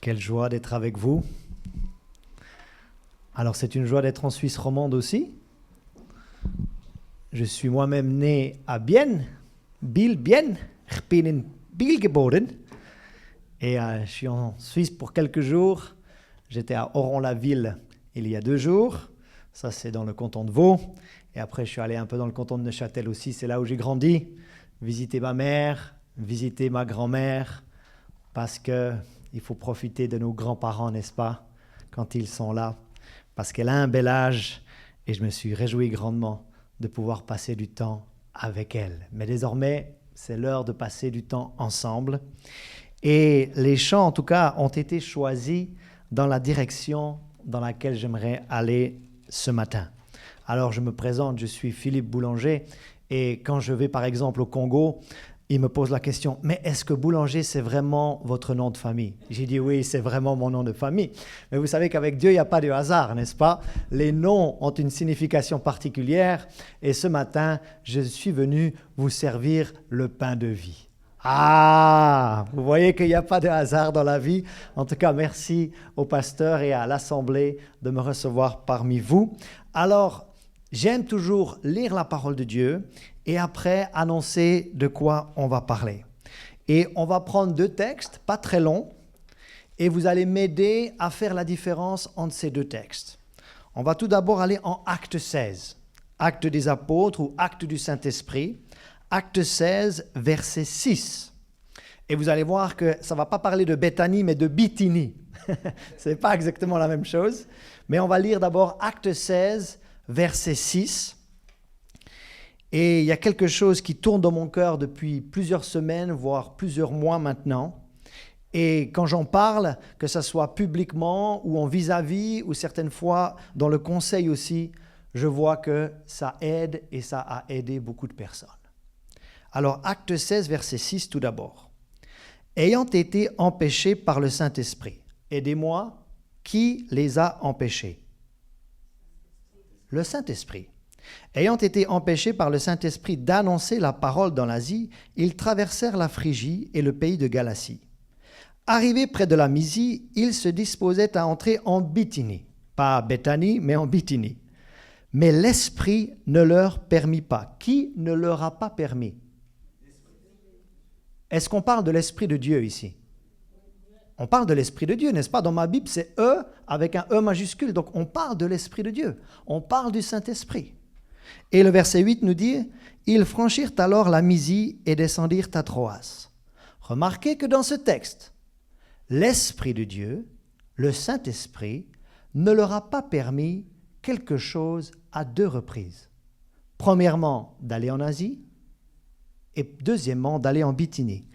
Quelle joie d'être avec vous. Alors c'est une joie d'être en Suisse romande aussi. Je suis moi-même né à Bienne, Biel. Ich bin in Biel geboren. Et je suis en Suisse pour quelques jours. J'étais à Oron-la-Ville il y a 2 jours. Ça, c'est dans le canton de Vaud. Et après, je suis allé un peu dans le canton de Neuchâtel aussi. C'est là où j'ai grandi. Visiter ma mère, visiter ma grand-mère. Parce qu'il faut profiter de nos grands-parents, n'est-ce pas, quand ils sont là. Parce qu'elle a un bel âge. Et je me suis réjoui grandement de pouvoir passer du temps avec elle. Mais désormais, c'est l'heure de passer du temps ensemble. Et les chants, en tout cas, ont été choisis dans la direction dans laquelle j'aimerais aller ce matin. Alors, je me présente, je suis Philippe Boulanger. Et quand je vais, par exemple, au Congo, ils me posent la question, mais est-ce que Boulanger, c'est vraiment votre nom de famille? J'ai dit oui, c'est vraiment mon nom de famille. Mais vous savez qu'avec Dieu, il n'y a pas de hasard, n'est-ce pas? Les noms ont une signification particulière. Et ce matin, je suis venu vous servir le pain de vie. Ah, vous voyez qu'il n'y a pas de hasard dans la vie. En tout cas, merci au pasteur et à l'Assemblée de me recevoir parmi vous. Alors, j'aime toujours lire la parole de Dieu et après annoncer de quoi on va parler. Et on va prendre 2 textes, pas très longs, et vous allez m'aider à faire la différence entre ces 2 textes. On va tout d'abord aller en Acte 16, Acte des Apôtres ou Acte du Saint-Esprit, Acte 16, verset 6. Et vous allez voir que ça ne va pas parler de Béthanie, mais de Bithynie. Ce n'est pas exactement la même chose. Mais on va lire d'abord Acte 16, verset 6. Et il y a quelque chose qui tourne dans mon cœur depuis plusieurs semaines, voire plusieurs mois maintenant. Et quand j'en parle, que ce soit publiquement ou en vis-à-vis, ou certaines fois dans le conseil aussi, je vois que ça aide et ça a aidé beaucoup de personnes. Alors, Acte 16, verset 6 tout d'abord. Ayant été empêchés par le Saint-Esprit. Aidez-moi, qui les a empêchés? Le Saint-Esprit. Ayant été empêchés par le Saint-Esprit d'annoncer la parole dans l'Asie, ils traversèrent la Phrygie et le pays de Galatie. Arrivés près de la Mysie, ils se disposaient à entrer en Bithynie. Pas à Béthanie, mais en Bithynie. Mais l'Esprit ne leur permit pas. Qui ne leur a pas permis? Est-ce qu'on parle de l'Esprit de Dieu ici? On parle de l'Esprit de Dieu, n'est-ce pas? Dans ma Bible, c'est E avec un E majuscule. Donc, on parle de l'Esprit de Dieu. On parle du Saint-Esprit. Et le verset 8 nous dit, « Ils franchirent alors la Mysie et descendirent à Troas. » Remarquez que dans ce texte, l'Esprit de Dieu, le Saint-Esprit, ne leur a pas permis quelque chose à 2 reprises. Premièrement, d'aller en Asie et deuxièmement, d'aller en Bithynie.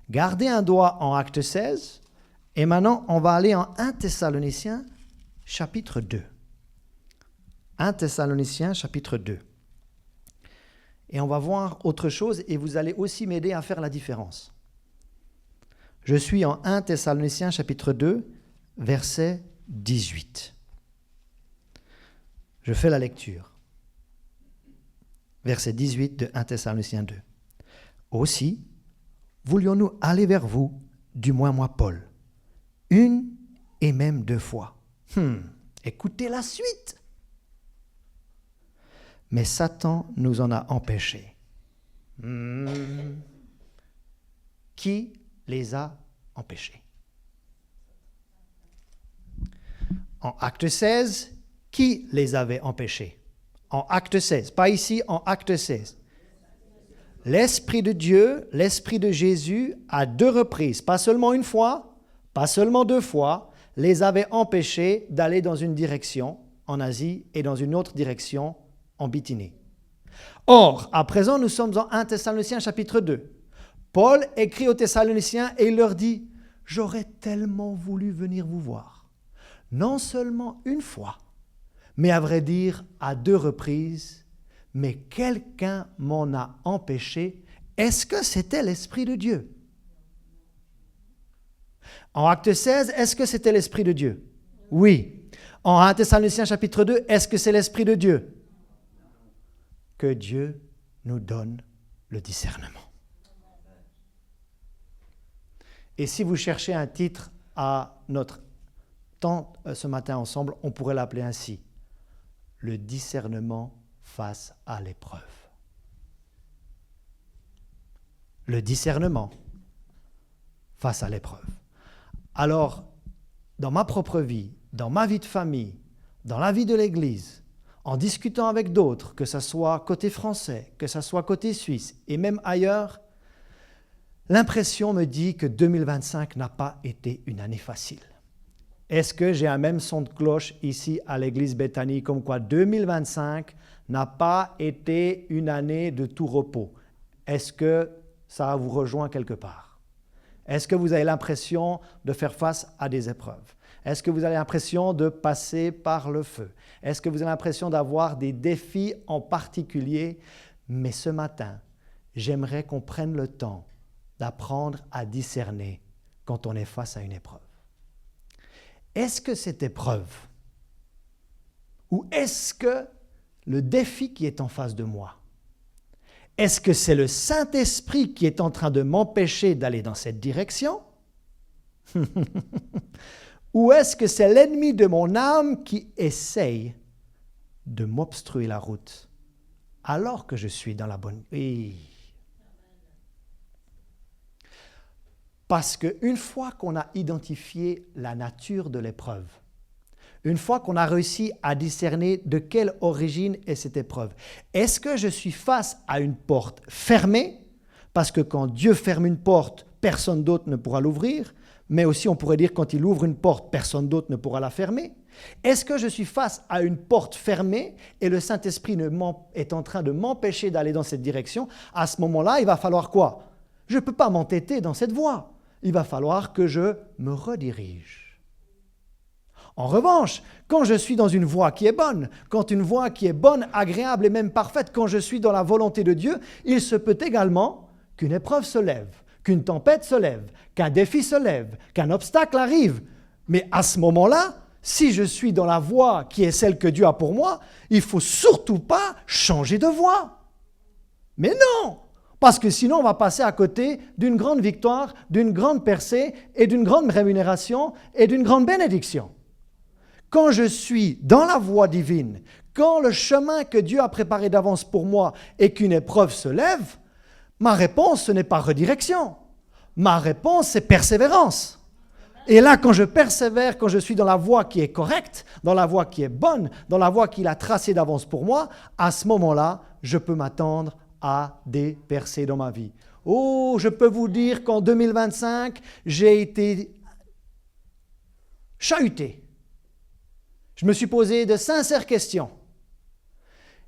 Gardez un doigt en Acte 16 et maintenant, on va aller en 1 Thessaloniciens chapitre 2. 1 Thessaloniciens chapitre 2. Et on va voir autre chose et vous allez aussi m'aider à faire la différence. Je suis en 1 Thessaloniciens chapitre 2, verset 18. Je fais la lecture. Verset 18 de 1 Thessaloniciens 2. Aussi, voulions-nous aller vers vous, du moins moi Paul, 1 et même 2 fois. Écoutez la suite. Mais Satan nous en a empêchés. Qui les a empêchés? En Acte 16, qui les avait empêchés? En Acte 16, pas ici, en Acte 16. L'Esprit de Dieu, l'Esprit de Jésus, à 2 reprises, pas seulement 1 fois, pas seulement 2 fois, les avait empêchés d'aller dans une direction en Asie et dans une autre direction en Bithynie. Or, à présent, nous sommes en 1 Thessaloniciens chapitre 2. Paul écrit aux Thessaloniciens et il leur dit « J'aurais tellement voulu venir vous voir, non seulement 1 fois, mais à vrai dire à 2 reprises, mais quelqu'un m'en a empêché. » Est-ce que c'était l'Esprit de Dieu? En Acte 16, est-ce que c'était l'Esprit de Dieu? Oui. En 1 Thessaloniciens chapitre 2, est-ce que c'est l'Esprit de Dieu? Que Dieu nous donne le discernement. Et si vous cherchez un titre à notre temps ce matin ensemble, on pourrait l'appeler ainsi. Le discernement face à l'épreuve. Le discernement face à l'épreuve. Alors, dans ma propre vie, dans ma vie de famille, dans la vie de l'Église, en discutant avec d'autres, que ce soit côté français, que ce soit côté suisse et même ailleurs, l'impression me dit que 2025 n'a pas été une année facile. Est-ce que j'ai un même son de cloche ici à l'église Bethany, comme quoi 2025 n'a pas été une année de tout repos? Est-ce que ça vous rejoint quelque part? Est-ce que vous avez l'impression de faire face à des épreuves? Est-ce que vous avez l'impression de passer par le feu? Est-ce que vous avez l'impression d'avoir des défis en particulier? Mais ce matin, j'aimerais qu'on prenne le temps d'apprendre à discerner quand on est face à une épreuve. Est-ce que cette épreuve, ou est-ce que le défi qui est en face de moi, est-ce que c'est le Saint-Esprit qui est en train de m'empêcher d'aller dans cette direction? Ou est-ce que c'est l'ennemi de mon âme qui essaye de m'obstruer la route alors que je suis dans la bonne... Oui. Parce qu'une fois qu'on a identifié la nature de l'épreuve, une fois qu'on a réussi à discerner de quelle origine est cette épreuve, est-ce que je suis face à une porte fermée? Parce que quand Dieu ferme une porte, personne d'autre ne pourra l'ouvrir. Mais aussi, on pourrait dire, quand il ouvre une porte, personne d'autre ne pourra la fermer. Est-ce que je suis face à une porte fermée et le Saint-Esprit est en train de m'empêcher d'aller dans cette direction? À ce moment-là, il va falloir quoi? Je ne peux pas m'entêter dans cette voie. Il va falloir que je me redirige. En revanche, quand je suis dans une voie qui est bonne, quand une voie qui est bonne, agréable et même parfaite, quand je suis dans la volonté de Dieu, il se peut également qu'une épreuve se lève, qu'une tempête se lève, qu'un défi se lève, qu'un obstacle arrive. Mais à ce moment-là, si je suis dans la voie qui est celle que Dieu a pour moi, il ne faut surtout pas changer de voie. Mais non! Parce que sinon, on va passer à côté d'une grande victoire, d'une grande percée et d'une grande rémunération et d'une grande bénédiction. Quand je suis dans la voie divine, quand le chemin que Dieu a préparé d'avance pour moi et qu'une épreuve se lève, ma réponse, ce n'est pas redirection. Ma réponse, c'est persévérance. Et là, quand je persévère, quand je suis dans la voie qui est correcte, dans la voie qui est bonne, dans la voie qu'il a tracée d'avance pour moi, à ce moment-là, je peux m'attendre à des percées dans ma vie. Oh, je peux vous dire qu'en 2025, j'ai été chahuté. Je me suis posé de sincères questions.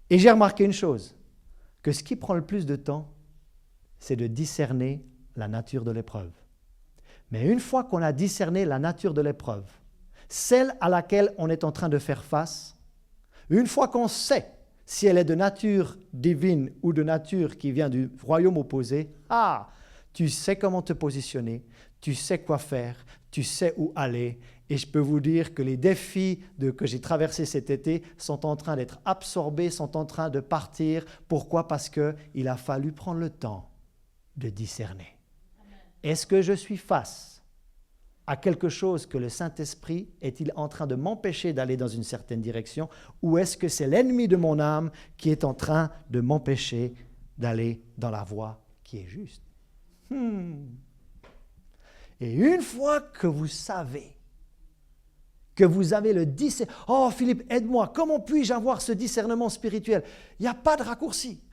Et j'ai remarqué une chose, que ce qui prend le plus de temps, c'est de discerner la nature de l'épreuve. Mais une fois qu'on a discerné la nature de l'épreuve, celle à laquelle on est en train de faire face, une fois qu'on sait si elle est de nature divine ou de nature qui vient du royaume opposé, tu sais comment te positionner, tu sais quoi faire, tu sais où aller. Et je peux vous dire que les défis que j'ai traversés cet été sont en train d'être absorbés, sont en train de partir. Pourquoi? Parce qu'il a fallu prendre le temps de discerner. Est-ce que je suis face à quelque chose que le Saint-Esprit est-il en train de m'empêcher d'aller dans une certaine direction, ou est-ce que c'est l'ennemi de mon âme qui est en train de m'empêcher d'aller dans la voie qui est juste? Et une fois que vous savez, que vous avez le discernement, oh Philippe, aide-moi, comment puis-je avoir ce discernement spirituel? Il n'y a pas de raccourci.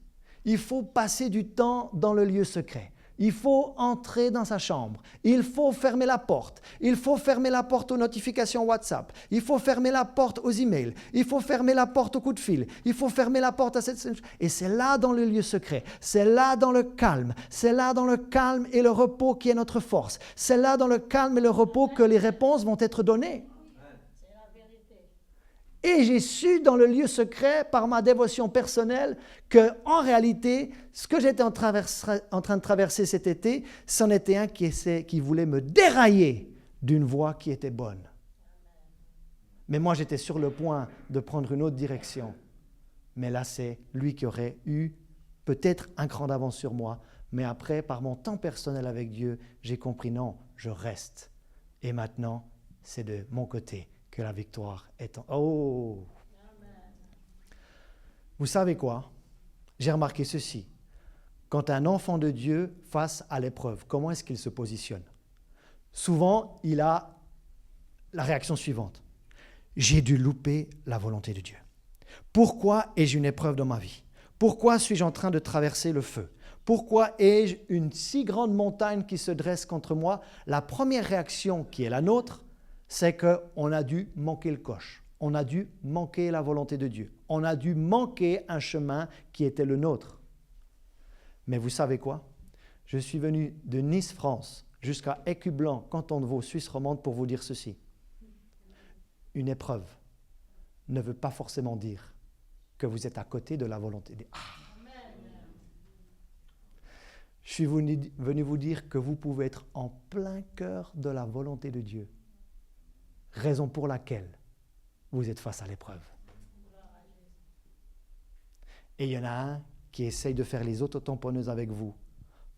Il faut passer du temps dans le lieu secret. Il faut entrer dans sa chambre. Il faut fermer la porte. Il faut fermer la porte aux notifications WhatsApp. Il faut fermer la porte aux emails. Il faut fermer la porte aux coups de fil. Il faut fermer la porte à cette... Et c'est là dans le lieu secret. C'est là dans le calme. C'est là dans le calme et le repos qui est notre force. C'est là dans le calme et le repos que les réponses vont être données. Et j'ai su dans le lieu secret, par ma dévotion personnelle, qu'en réalité, ce que j'étais en train de traverser cet été, c'en était un qui voulait me dérailler d'une voie qui était bonne. Mais moi, j'étais sur le point de prendre une autre direction. Mais là, c'est lui qui aurait eu peut-être un cran d'avance sur moi. Mais après, par mon temps personnel avec Dieu, j'ai compris, non, je reste. Et maintenant, c'est de mon côté que la victoire est en... Oh! Vous savez quoi? J'ai remarqué ceci. Quand un enfant de Dieu face à l'épreuve, comment est-ce qu'il se positionne? Souvent, il a la réaction suivante. J'ai dû louper la volonté de Dieu. Pourquoi ai-je une épreuve dans ma vie? Pourquoi suis-je en train de traverser le feu? Pourquoi ai-je une si grande montagne qui se dresse contre moi? La première réaction qui est la nôtre, c'est qu'on a dû manquer le coche. On a dû manquer la volonté de Dieu. On a dû manquer un chemin qui était le nôtre. Mais vous savez quoi? Je suis venu de Nice, France, jusqu'à Écublanc, canton de Vaud, Suisse romande, pour vous dire ceci. Une épreuve ne veut pas forcément dire que vous êtes à côté de la volonté de Dieu. Je suis venu vous dire que vous pouvez être en plein cœur de la volonté de Dieu. Raison pour laquelle vous êtes face à l'épreuve. Et il y en a un qui essaye de faire les autotamponneuses avec vous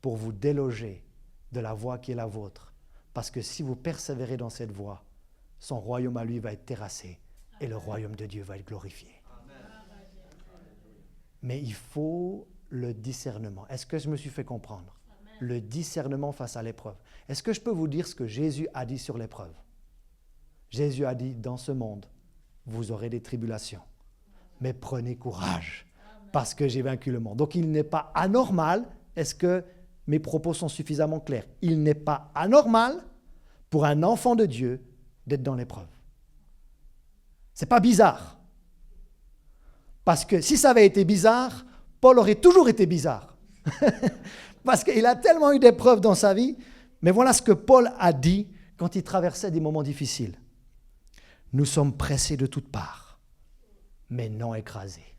pour vous déloger de la voie qui est la vôtre. Parce que si vous persévérez dans cette voie, son royaume à lui va être terrassé et le royaume de Dieu va être glorifié. Mais il faut le discernement. Est-ce que je me suis fait comprendre? Le discernement face à l'épreuve. Est-ce que je peux vous dire ce que Jésus a dit sur l'épreuve? Jésus a dit, dans ce monde, vous aurez des tribulations. Mais prenez courage, parce que j'ai vaincu le monde. Donc il n'est pas anormal, est-ce que mes propos sont suffisamment clairs? Il n'est pas anormal pour un enfant de Dieu d'être dans l'épreuve. Ce n'est pas bizarre. Parce que si ça avait été bizarre, Paul aurait toujours été bizarre. Parce qu'il a tellement eu d'épreuves dans sa vie. Mais voilà ce que Paul a dit quand il traversait des moments difficiles. Nous sommes pressés de toutes parts, mais non écrasés.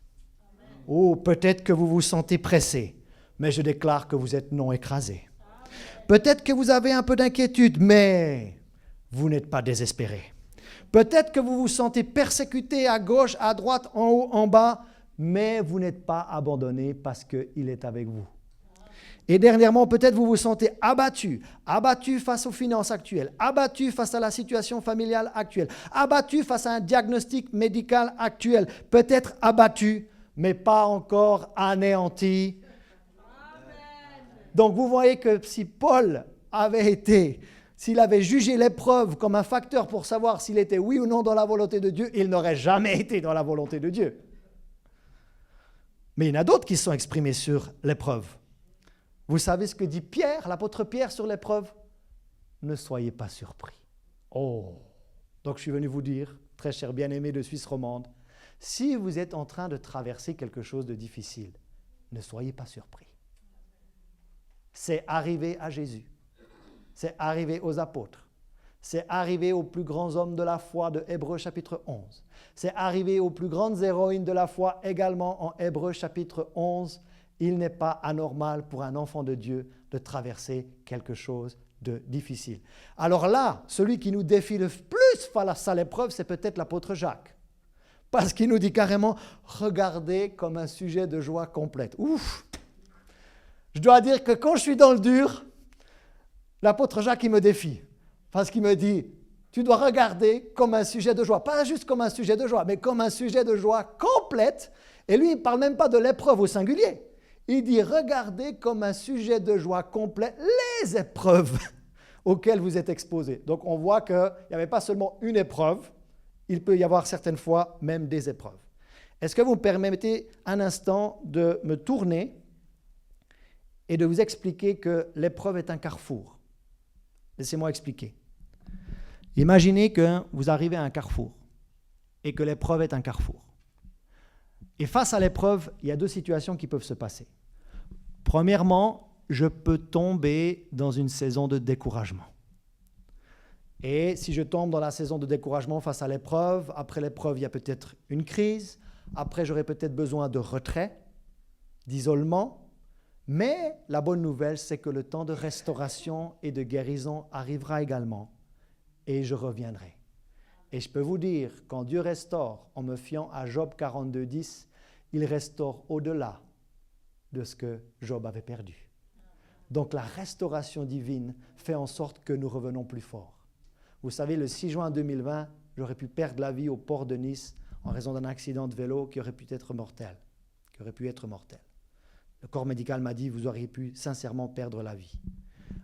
Oh, peut-être que vous vous sentez pressé, mais je déclare que vous êtes non écrasé. Peut-être que vous avez un peu d'inquiétude, mais vous n'êtes pas désespéré. Peut-être que vous vous sentez persécuté à gauche, à droite, en haut, en bas, mais vous n'êtes pas abandonné parce qu'il est avec vous. Et dernièrement, peut-être vous vous sentez abattu face aux finances actuelles, abattu face à la situation familiale actuelle, abattu face à un diagnostic médical actuel, peut-être abattu, mais pas encore anéanti. Donc vous voyez que si Paul s'il avait jugé l'épreuve comme un facteur pour savoir s'il était oui ou non dans la volonté de Dieu, il n'aurait jamais été dans la volonté de Dieu. Mais il y en a d'autres qui se sont exprimés sur l'épreuve. Vous savez ce que dit Pierre, l'apôtre Pierre, sur l'épreuve? Ne soyez pas surpris. Oh! Donc je suis venu vous dire, très cher bien-aimé de Suisse romande, si vous êtes en train de traverser quelque chose de difficile, ne soyez pas surpris. C'est arrivé à Jésus. C'est arrivé aux apôtres. C'est arrivé aux plus grands hommes de la foi de Hébreux chapitre 11. C'est arrivé aux plus grandes héroïnes de la foi également en Hébreux chapitre 11. Il n'est pas anormal pour un enfant de Dieu de traverser quelque chose de difficile. Alors là, celui qui nous défie le plus face à l'épreuve, c'est peut-être l'apôtre Jacques. Parce qu'il nous dit carrément, regardez comme un sujet de joie complète. Ouf! Je dois dire que quand je suis dans le dur, l'apôtre Jacques, il me défie. Parce qu'il me dit, tu dois regarder comme un sujet de joie. Pas juste comme un sujet de joie, mais comme un sujet de joie complète. Et lui, il ne parle même pas de l'épreuve au singulier. Il dit, regardez comme un sujet de joie complet les épreuves auxquelles vous êtes exposés. Donc on voit qu'il n'y avait pas seulement une épreuve, il peut y avoir certaines fois même des épreuves. Est-ce que vous me permettez un instant de me tourner et de vous expliquer que l'épreuve est un carrefour? Laissez-moi expliquer. Imaginez que vous arrivez à un carrefour et que l'épreuve est un carrefour. Et face à l'épreuve, il y a deux situations qui peuvent se passer. Premièrement, je peux tomber dans une saison de découragement. Et si je tombe dans la saison de découragement face à l'épreuve, après l'épreuve, il y a peut-être une crise. Après, j'aurai peut-être besoin de retrait, d'isolement. Mais la bonne nouvelle, c'est que le temps de restauration et de guérison arrivera également. Et je reviendrai. Et je peux vous dire, quand Dieu restaure, en me fiant à Job 42:10, il restaure au-delà de ce que Job avait perdu. Donc la restauration divine fait en sorte que nous revenons plus forts. Vous savez, le 6 juin 2020, j'aurais pu perdre la vie au port de Nice en raison d'un accident de vélo qui aurait pu être mortel. Le corps médical m'a dit, vous auriez pu sincèrement perdre la vie.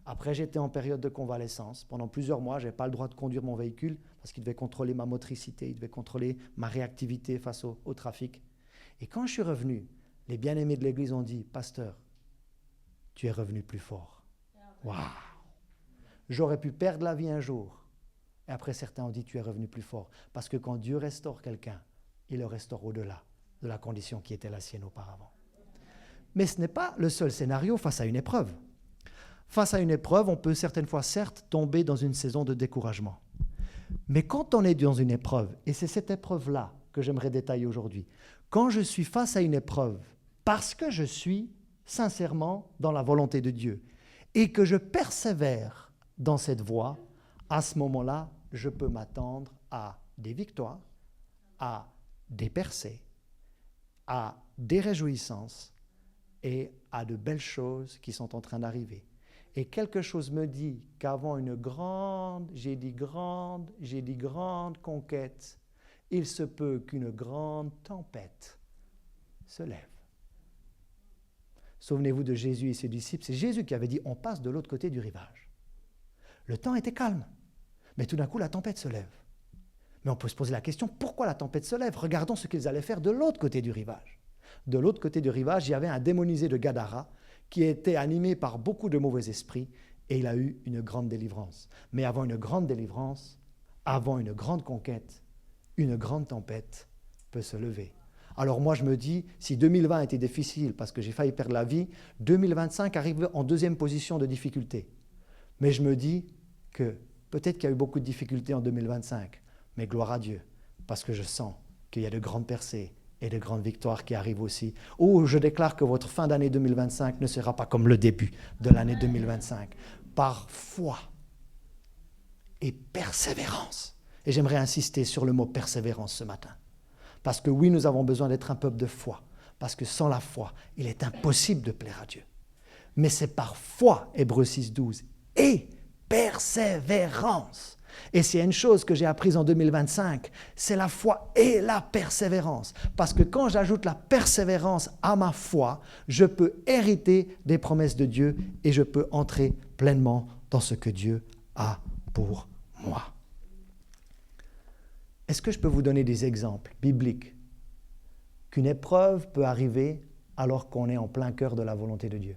Après, j'étais en période de convalescence. Pendant plusieurs mois, je n'avais pas le droit de conduire mon véhicule parce qu'il devait contrôler ma motricité, il devait contrôler ma réactivité face au trafic. Et quand je suis revenu, les bien-aimés de l'Église ont dit, pasteur, tu es revenu plus fort. Waouh! J'aurais pu perdre la vie un jour. Et après, certains ont dit, tu es revenu plus fort. Parce que quand Dieu restaure quelqu'un, il le restaure au-delà de la condition qui était la sienne auparavant. Mais ce n'est pas le seul scénario face à une épreuve. Face à une épreuve, on peut certaines fois, certes, tomber dans une saison de découragement. Mais quand on est dans une épreuve, et c'est cette épreuve-là que j'aimerais détailler aujourd'hui, quand je suis face à une épreuve, parce que je suis sincèrement dans la volonté de Dieu, et que je persévère dans cette voie, à ce moment-là, je peux m'attendre à des victoires, à des percées, à des réjouissances et à de belles choses qui sont en train d'arriver. Et quelque chose me dit qu'avant une grande conquête, il se peut qu'une grande tempête se lève. Souvenez-vous de Jésus et ses disciples, c'est Jésus qui avait dit, on passe de l'autre côté du rivage. Le temps était calme, mais tout d'un coup la tempête se lève. Mais on peut se poser la question, pourquoi la tempête se lève? Regardons ce qu'ils allaient faire de l'autre côté du rivage. De l'autre côté du rivage, il y avait un démonisé de Gadara qui était animé par beaucoup de mauvais esprits et il a eu une grande délivrance. Mais avant une grande délivrance, avant une grande conquête, une grande tempête peut se lever. Alors moi je me dis, si 2020 était difficile parce que j'ai failli perdre la vie, 2025 arrive en deuxième position de difficulté. Mais je me dis que peut-être qu'il y a eu beaucoup de difficultés en 2025, mais gloire à Dieu, parce que je sens qu'il y a de grandes percées et de grandes victoires qui arrivent aussi. Oh, je déclare que votre fin d'année 2025 ne sera pas comme le début de l'année 2025. Par foi et persévérance. Et j'aimerais insister sur le mot persévérance ce matin. Parce que oui, nous avons besoin d'être un peuple de foi. Parce que sans la foi, il est impossible de plaire à Dieu. Mais c'est par foi, Hébreux 6,12, et persévérance. Et s'il y a une chose que j'ai apprise en 2025, c'est la foi et la persévérance. Parce que quand j'ajoute la persévérance à ma foi, je peux hériter des promesses de Dieu et je peux entrer pleinement dans ce que Dieu a pour moi. Est-ce que je peux vous donner des exemples bibliques qu'une épreuve peut arriver alors qu'on est en plein cœur de la volonté de Dieu?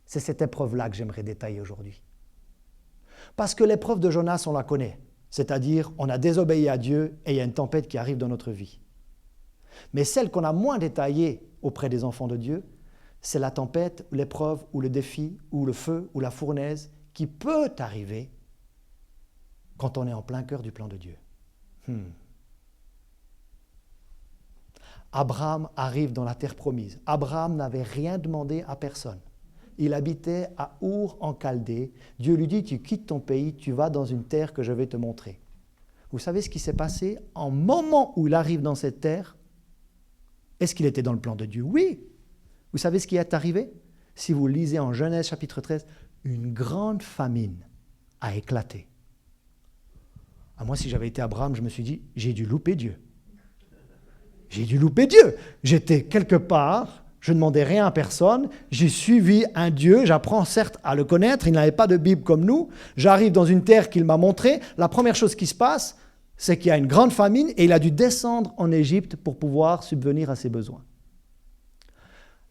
C'est cette épreuve-là que j'aimerais détailler aujourd'hui. Parce que l'épreuve de Jonas, on la connaît. C'est-à-dire, on a désobéi à Dieu et il y a une tempête qui arrive dans notre vie. Mais celle qu'on a moins détaillée auprès des enfants de Dieu, c'est la tempête, l'épreuve, ou le défi, ou le feu, ou la fournaise qui peut arriver quand on est en plein cœur du plan de Dieu. Abraham arrive dans la terre promise. Abraham n'avait rien demandé à personne. Il habitait à Our en Chaldée. Dieu lui dit, tu quittes ton pays, tu vas dans une terre que je vais te montrer. Vous savez ce qui s'est passé? En moment où il arrive dans cette terre, est-ce qu'il était dans le plan de Dieu? Oui. Vous savez ce qui est arrivé? Si vous lisez en Genèse chapitre 13, une grande famine a éclaté. Moi, si j'avais été Abraham, je me suis dit, j'ai dû louper Dieu. J'ai dû louper Dieu. J'étais quelque part, je ne demandais rien à personne, j'ai suivi un Dieu, j'apprends certes à le connaître, il n'avait pas de Bible comme nous, j'arrive dans une terre qu'il m'a montrée, la première chose qui se passe, c'est qu'il y a une grande famine et il a dû descendre en Égypte pour pouvoir subvenir à ses besoins.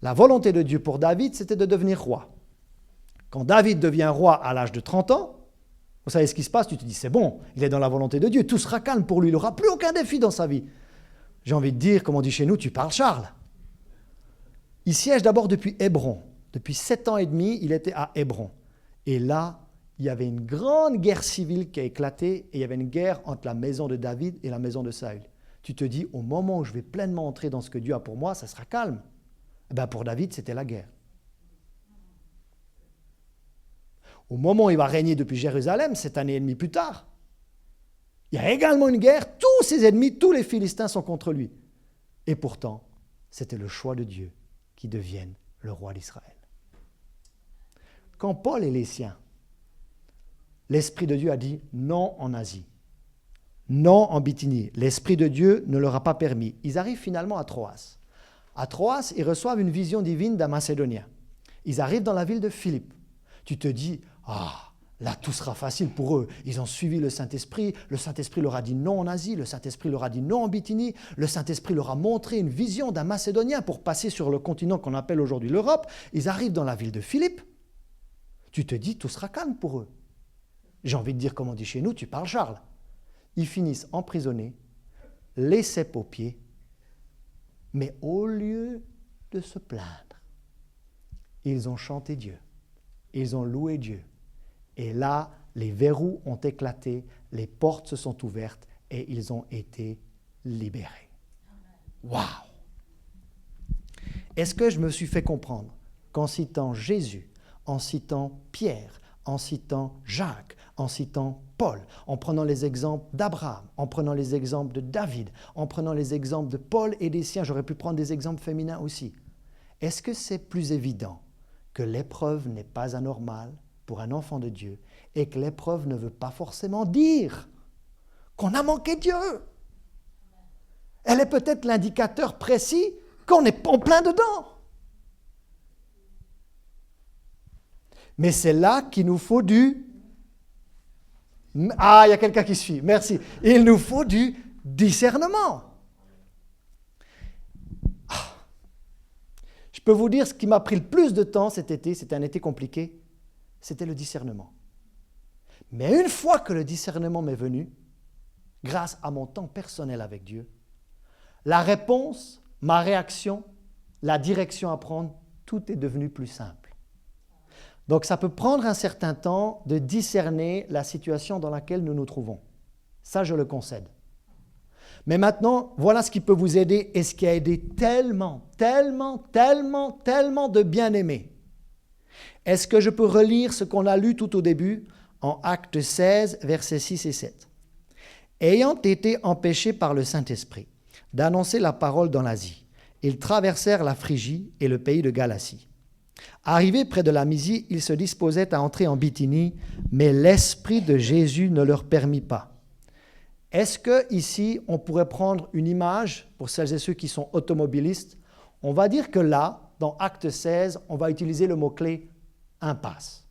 La volonté de Dieu pour David, c'était de devenir roi. Quand David devient roi à l'âge de 30 ans, vous savez ce qui se passe, tu te dis, c'est bon, il est dans la volonté de Dieu, tout sera calme pour lui, il n'aura plus aucun défi dans sa vie. J'ai envie de dire, comme on dit chez nous, tu parles Charles. Il siège d'abord depuis Hébron. Depuis 7 ans et demi, il était à Hébron. Et là, il y avait une grande guerre civile qui a éclaté et il y avait une guerre entre la maison de David et la maison de Saül. Tu te dis, au moment où je vais pleinement entrer dans ce que Dieu a pour moi, ça sera calme. Eh bien, pour David, c'était la guerre. Au moment où il va régner depuis Jérusalem, 7 années et demie plus tard, il y a également une guerre, tous ses ennemis, tous les Philistins sont contre lui. Et pourtant, c'était le choix de Dieu qui devienne le roi d'Israël. Quand Paul et les siens l'Esprit de Dieu a dit non en Asie, non en Bithynie. L'Esprit de Dieu ne leur a pas permis. Ils arrivent finalement à Troas. À Troas, ils reçoivent une vision divine d'un Macédonien. Ils arrivent dans la ville de Philippe. Tu te dis, là tout sera facile pour eux. Ils ont suivi le Saint-Esprit leur a dit non en Asie, le Saint-Esprit leur a dit non en Bithynie, le Saint-Esprit leur a montré une vision d'un Macédonien pour passer sur le continent qu'on appelle aujourd'hui l'Europe. Ils arrivent dans la ville de Philippe. Tu te dis, tout sera calme pour eux. J'ai envie de dire, comme on dit chez nous, tu parles Charles. Ils finissent emprisonnés, les cèpes aux pieds, mais au lieu de se plaindre, ils ont chanté Dieu, ils ont loué Dieu. Et là, les verrous ont éclaté, les portes se sont ouvertes et ils ont été libérés. Waouh! Est-ce que je me suis fait comprendre qu'en citant Jésus, en citant Pierre, en citant Jacques, en citant Paul, en prenant les exemples d'Abraham, en prenant les exemples de David, en prenant les exemples de Paul et des siens, j'aurais pu prendre des exemples féminins aussi. Est-ce que c'est plus évident que l'épreuve n'est pas anormale pour un enfant de Dieu et que l'épreuve ne veut pas forcément dire qu'on a manqué Dieu? Elle est peut-être l'indicateur précis qu'on est en plein dedans. Mais c'est là qu'il nous faut du... Ah, il y a quelqu'un qui suit, merci. Il nous faut du discernement. Je peux vous dire ce qui m'a pris le plus de temps cet été, c'était un été compliqué, c'était le discernement. Mais une fois que le discernement m'est venu, grâce à mon temps personnel avec Dieu, la réponse, ma réaction, la direction à prendre, tout est devenu plus simple. Donc ça peut prendre un certain temps de discerner la situation dans laquelle nous nous trouvons. Ça, je le concède. Mais maintenant, voilà ce qui peut vous aider et ce qui a aidé tellement de bien-aimés. Est-ce que je peux relire ce qu'on a lu tout au début en Actes 16, versets 6 et 7 ? Ayant été empêchés par le Saint-Esprit d'annoncer la parole dans l'Asie, ils traversèrent la Phrygie et le pays de Galatie. Arrivés près de la Mysie, ils se disposaient à entrer en Bithynie, mais l'Esprit de Jésus ne leur permit pas. Est-ce qu'ici, on pourrait prendre une image, pour celles et ceux qui sont automobilistes? On va dire que là, dans Acte 16, on va utiliser le mot-clé « impasse ».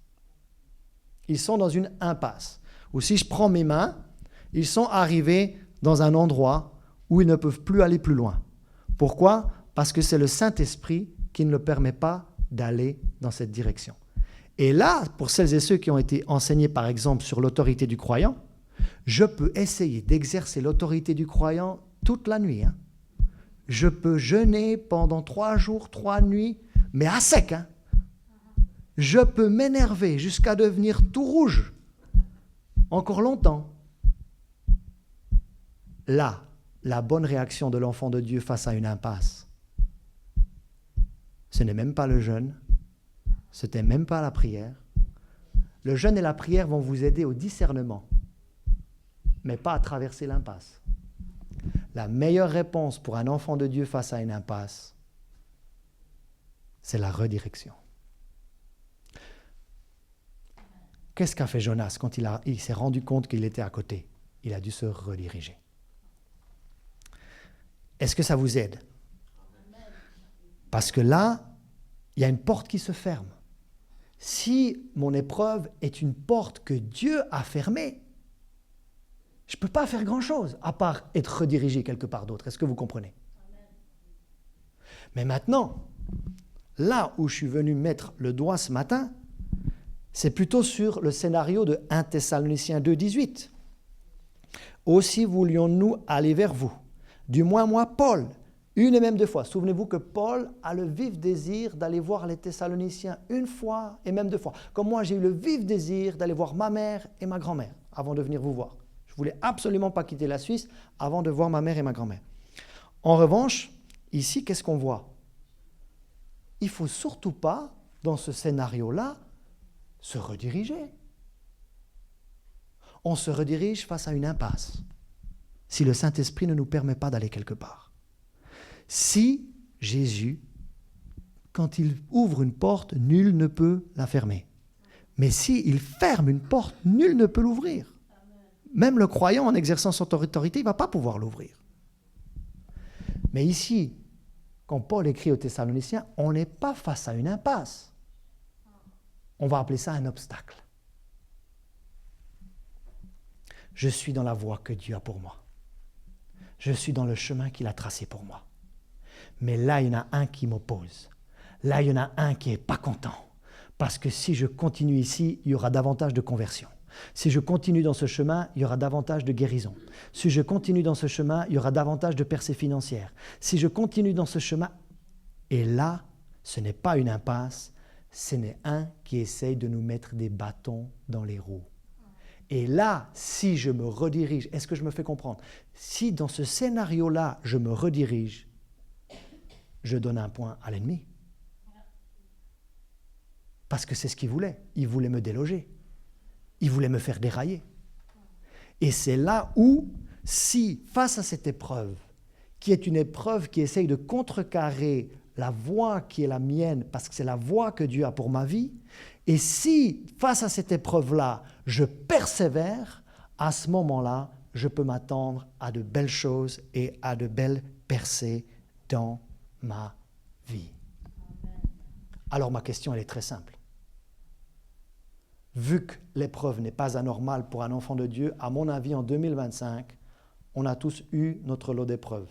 Ils sont dans une impasse. Ou si je prends mes mains, ils sont arrivés dans un endroit où ils ne peuvent plus aller plus loin. Pourquoi? Parce que c'est le Saint-Esprit qui ne le permet pas d'aller dans cette direction. Et là, pour celles et ceux qui ont été enseignés, par exemple, sur l'autorité du croyant, je peux essayer d'exercer l'autorité du croyant toute la nuit. Je peux jeûner pendant 3 jours, 3 nuits, mais à sec. Je peux m'énerver jusqu'à devenir tout rouge, encore longtemps. Là, la bonne réaction de l'enfant de Dieu face à une impasse, ce n'est même pas le jeûne, ce n'est même pas la prière. Le jeûne et la prière vont vous aider au discernement, mais pas à traverser l'impasse. La meilleure réponse pour un enfant de Dieu face à une impasse, c'est la redirection. Qu'est-ce qu'a fait Jonas quand il s'est rendu compte qu'il était à côté? Il a dû se rediriger. Est-ce que ça vous aide? Parce que là, il y a une porte qui se ferme. Si mon épreuve est une porte que Dieu a fermée, je ne peux pas faire grand-chose à part être redirigé quelque part d'autre. Est-ce que vous comprenez? Mais maintenant, là où je suis venu mettre le doigt ce matin, c'est plutôt sur le scénario de 1 Thessaloniciens 2, 18. Aussi voulions-nous aller vers vous, du moins moi, Paul, une et même 2 fois. Souvenez-vous que Paul a le vif désir d'aller voir les Thessaloniciens 1 fois et même 2 fois. Comme moi, j'ai eu le vif désir d'aller voir ma mère et ma grand-mère avant de venir vous voir. Je ne voulais absolument pas quitter la Suisse avant de voir ma mère et ma grand-mère. En revanche, ici, qu'est-ce qu'on voit? Il ne faut surtout pas, dans ce scénario-là, se rediriger. On se redirige face à une impasse si le Saint-Esprit ne nous permet pas d'aller quelque part. Si Jésus, quand il ouvre une porte, nul ne peut la fermer. Mais s'il ferme une porte, nul ne peut l'ouvrir. Même le croyant, en exerçant son autorité, il ne va pas pouvoir l'ouvrir. Mais ici, quand Paul écrit aux Thessaloniciens, on n'est pas face à une impasse. On va appeler ça un obstacle. Je suis dans la voie que Dieu a pour moi. Je suis dans le chemin qu'il a tracé pour moi. Mais là, il y en a un qui m'oppose. Là, il y en a un qui n'est pas content. Parce que si je continue ici, il y aura davantage de conversion. Si je continue dans ce chemin, il y aura davantage de guérison. Si je continue dans ce chemin, il y aura davantage de percées financières. Si je continue dans ce chemin... Et là, ce n'est pas une impasse, ce n'est un qui essaye de nous mettre des bâtons dans les roues. Et là, si je me redirige, est-ce que je me fais comprendre? Si dans ce scénario-là, je me redirige, je donne un point à l'ennemi. Parce que c'est ce qu'il voulait. Il voulait me déloger. Il voulait me faire dérailler. Et c'est là où, si, face à cette épreuve, qui est une épreuve qui essaye de contrecarrer la voie qui est la mienne, parce que c'est la voie que Dieu a pour ma vie, et si, face à cette épreuve-là, je persévère, à ce moment-là, je peux m'attendre à de belles choses et à de belles percées dans ma vie. Alors ma question, elle est très simple. Vu que l'épreuve n'est pas anormale pour un enfant de Dieu, à mon avis, en 2025, on a tous eu notre lot d'épreuves.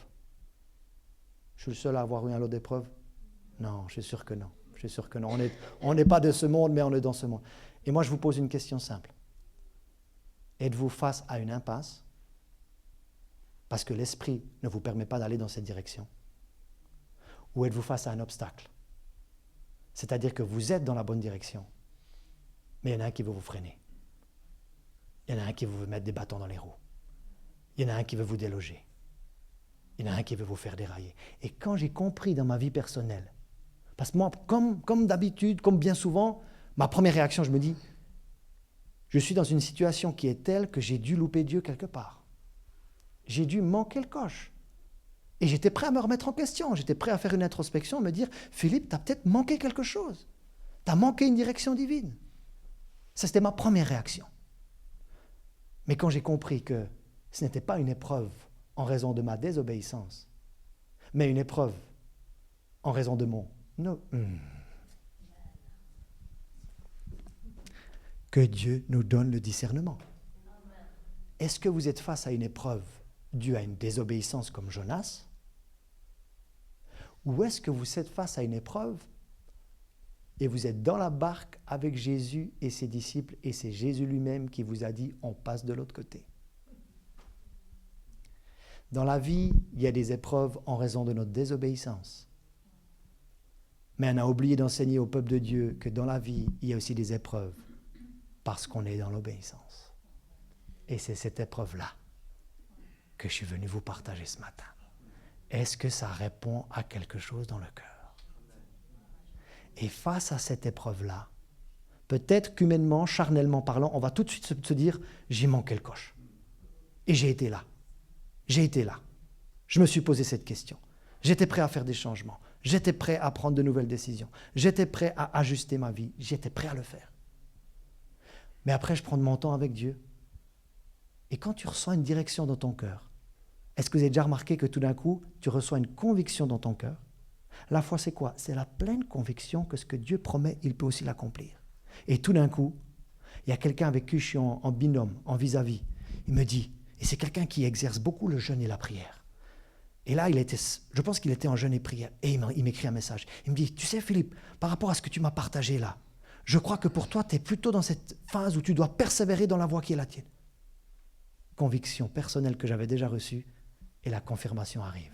Je suis le seul à avoir eu un lot d'épreuves? Non, je suis sûr que non. Je suis sûr que non. On n'est pas de ce monde, mais on est dans ce monde. Et moi, je vous pose une question simple. Êtes-vous face à une impasse parce que l'esprit ne vous permet pas d'aller dans cette direction? Ou êtes-vous face à un obstacle? C'est-à-dire que vous êtes dans la bonne direction, mais il y en a un qui veut vous freiner. Il y en a un qui veut vous mettre des bâtons dans les roues. Il y en a un qui veut vous déloger. Il y en a un qui veut vous faire dérailler. Et quand j'ai compris dans ma vie personnelle, parce que moi, comme d'habitude, comme bien souvent, ma première réaction, je me dis, je suis dans une situation qui est telle que j'ai dû louper Dieu quelque part. J'ai dû manquer le coche. Et j'étais prêt à me remettre en question. J'étais prêt à faire une introspection, me dire, Philippe, tu as peut-être manqué quelque chose. Tu as manqué une direction divine. Ça, c'était ma première réaction. Mais quand j'ai compris que ce n'était pas une épreuve en raison de ma désobéissance, mais une épreuve en raison de mon non. Que Dieu nous donne le discernement. Est-ce que vous êtes face à une épreuve due à une désobéissance comme Jonas? Ou est-ce que vous êtes face à une épreuve et vous êtes dans la barque avec Jésus et ses disciples et c'est Jésus lui-même qui vous a dit on passe de l'autre côté? Dans la vie, il y a des épreuves en raison de notre désobéissance. Mais on a oublié d'enseigner au peuple de Dieu que dans la vie, il y a aussi des épreuves parce qu'on est dans l'obéissance. Et c'est cette épreuve-là que je suis venu vous partager ce matin. Est-ce que ça répond à quelque chose dans le cœur? Et face à cette épreuve-là, peut-être qu'humainement, charnellement parlant, on va tout de suite se dire « j'ai manqué le coche ». Et j'ai été là. J'ai été là. Je me suis posé cette question. J'étais prêt à faire des changements. J'étais prêt à prendre de nouvelles décisions. J'étais prêt à ajuster ma vie. J'étais prêt à le faire. Mais après, je prends mon temps avec Dieu. Et quand tu ressens une direction dans ton cœur, est-ce que vous avez déjà remarqué que tout d'un coup, tu reçois une conviction dans ton cœur? La foi, c'est quoi? C'est la pleine conviction que ce que Dieu promet, il peut aussi l'accomplir. Et tout d'un coup, il y a quelqu'un avec qui je suis en binôme, en vis-à-vis. Il me dit, et c'est quelqu'un qui exerce beaucoup le jeûne et la prière. Et là, je pense qu'il était en jeûne et prière. Et il m'écrit un message. Il me dit, tu sais Philippe, par rapport à ce que tu m'as partagé là, je crois que pour toi, tu es plutôt dans cette phase où tu dois persévérer dans la voie qui est la tienne. Conviction personnelle que j'avais déjà reçue, et la confirmation arrive.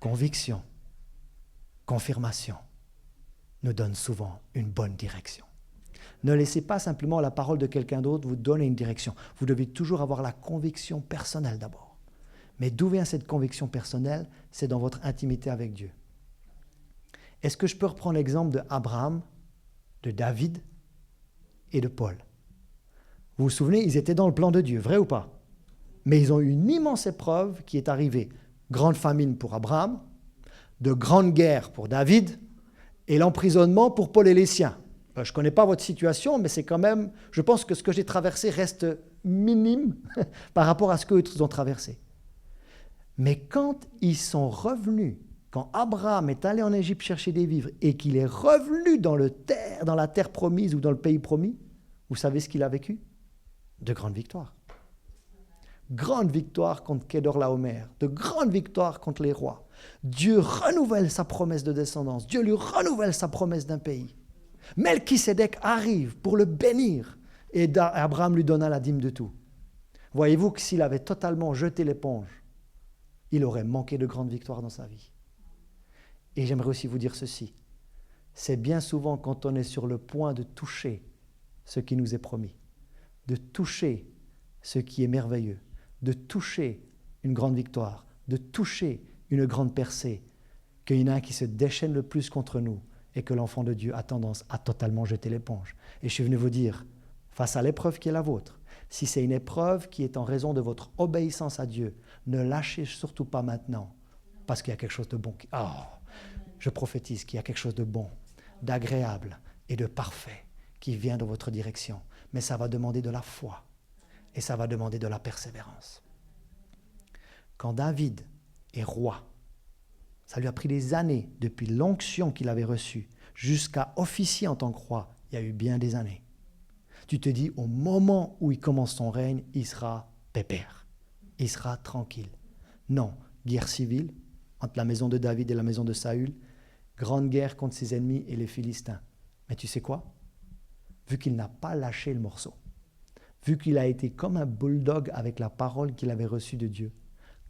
Conviction, confirmation nous donne souvent une bonne direction. Ne laissez pas simplement la parole de quelqu'un d'autre vous donner une direction. Vous devez toujours avoir la conviction personnelle d'abord. Mais d'où vient cette conviction personnelle? C'est dans votre intimité avec Dieu. Est-ce que je peux reprendre l'exemple d'Abraham, de David et de Paul? Vous vous souvenez, ils étaient dans le plan de Dieu, vrai ou pas? Mais ils ont eu une immense épreuve qui est arrivée. Grande famine pour Abraham, de grandes guerres pour David et l'emprisonnement pour Paul et les siens. Je ne connais pas votre situation, mais c'est quand même, je pense que ce que j'ai traversé reste minime par rapport à ce qu'eux ont traversé. Mais quand ils sont revenus, quand Abraham est allé en Égypte chercher des vivres et qu'il est revenu dans la terre promise ou dans le pays promis, vous savez ce qu'il a vécu? De grandes victoires. Grande victoire contre Kedorlaomer, de grandes victoires contre les rois. Dieu renouvelle sa promesse de descendance, Dieu lui renouvelle sa promesse d'un pays. Melchisédek arrive pour le bénir et Abraham lui donna la dîme de tout. Voyez-vous que s'il avait totalement jeté l'éponge, il aurait manqué de grandes victoires dans sa vie. Et j'aimerais aussi vous dire ceci, c'est bien souvent quand on est sur le point de toucher ce qui nous est promis, de toucher ce qui est merveilleux, de toucher une grande victoire, de toucher une grande percée, qu'il y en a un qui se déchaîne le plus contre nous et que l'enfant de Dieu a tendance à totalement jeter l'éponge. Et je suis venu vous dire, face à l'épreuve qui est la vôtre, si c'est une épreuve qui est en raison de votre obéissance à Dieu, ne lâchez surtout pas maintenant, parce qu'il y a quelque chose de bon. Je prophétise qu'il y a quelque chose de bon, d'agréable et de parfait qui vient dans votre direction. Mais ça va demander de la foi et ça va demander de la persévérance. Quand David est roi, ça lui a pris des années, depuis l'onction qu'il avait reçue, jusqu'à officier en tant que roi, il y a eu bien des années. Tu te dis, au moment où il commence son règne, il sera pépère, il sera tranquille. Non, guerre civile entre la maison de David et la maison de Saül, grande guerre contre ses ennemis et les Philistins. Mais tu sais quoi? Vu qu'il n'a pas lâché le morceau, vu qu'il a été comme un bulldog avec la parole qu'il avait reçue de Dieu,